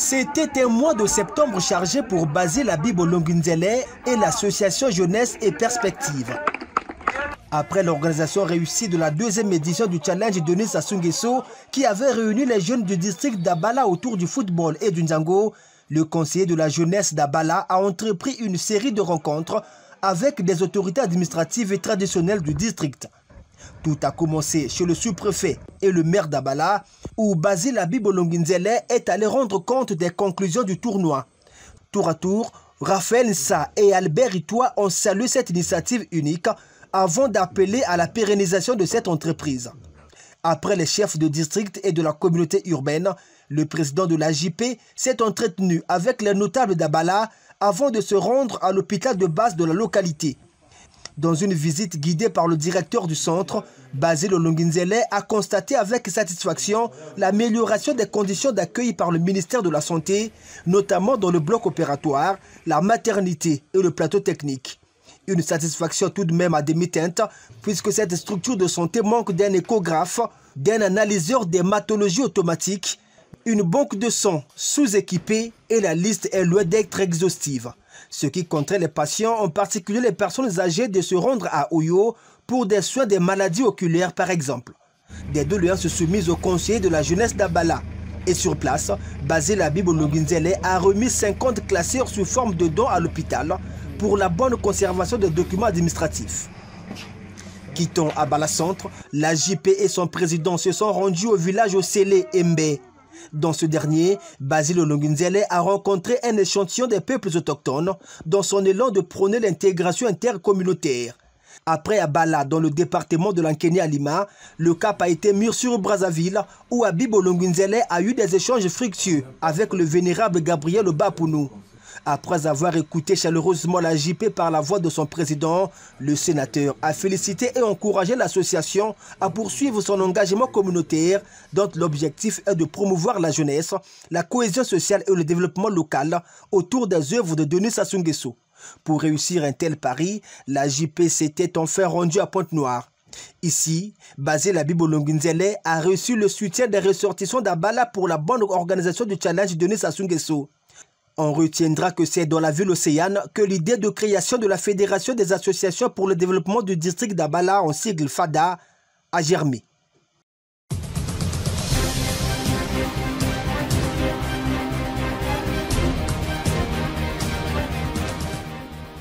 C'était un mois de septembre chargé pour Basile Habib Olongunzele et l'association Jeunesse et Perspectives. Après l'organisation réussie de la deuxième édition du Challenge Denis Sassou Nguesso, qui avait réuni les jeunes du district d'Abala autour du football et du Nzango, le conseiller de la jeunesse d'Abala a entrepris une série de rencontres avec des autorités administratives et traditionnelles du district. Tout a commencé chez le sous-préfet et le maire d'Abala, où Basile Habib Olongunzele est allé rendre compte des conclusions du tournoi. Tour à tour, Raphaël Nsa et Albert Itoa ont salué cette initiative unique avant d'appeler à la pérennisation de cette entreprise. Après les chefs de district et de la communauté urbaine, le président de la JP s'est entretenu avec les notables d'Abala avant de se rendre à l'hôpital de base de la localité. Dans une visite guidée par le directeur du centre, Basile Olongunzele a constaté avec satisfaction l'amélioration des conditions d'accueil par le ministère de la Santé, notamment dans le bloc opératoire, la maternité et le plateau technique. Une satisfaction tout de même à demi-teinte, puisque cette structure de santé manque d'un échographe, d'un analyseur d'hématologie automatique, une banque de sang sous-équipée et la liste est loin d'être exhaustive. Ce qui contraint les patients, en particulier les personnes âgées, de se rendre à Oyo pour des soins des maladies oculaires par exemple. Des doléances soumises au conseiller de la jeunesse d'Abala. Et sur place, Basile Habib Olongunzele a remis 50 classeurs sous forme de dons à l'hôpital pour la bonne conservation des documents administratifs. Quittant Abala Centre, la JP et son président se sont rendus au village Osélé Mbé. Dans ce dernier, Basile Olongunzele a rencontré un échantillon des peuples autochtones dans son élan de prôner l'intégration intercommunautaire. Après Abala, dans le département de l'Ankeni à Lima, le cap a été mis sur Brazzaville, où Habib Olongunzele a eu des échanges fructueux avec le vénérable Gabriel Obapounou. Après avoir écouté chaleureusement la JP par la voix de son président, le sénateur a félicité et encouragé l'association à poursuivre son engagement communautaire dont l'objectif est de promouvoir la jeunesse, la cohésion sociale et le développement local autour des œuvres de Denis Sassou Nguesso. Pour réussir un tel pari, la JP s'était enfin rendue à Pointe-Noire. Ici, Basile Habib Olongunzele a reçu le soutien des ressortissants d'Abala pour la bonne organisation du challenge Denis Sassou Nguesso. On retiendra que c'est dans la ville océane que l'idée de création de la Fédération des associations pour le développement du district d'Abala, en sigle FADA, a germé.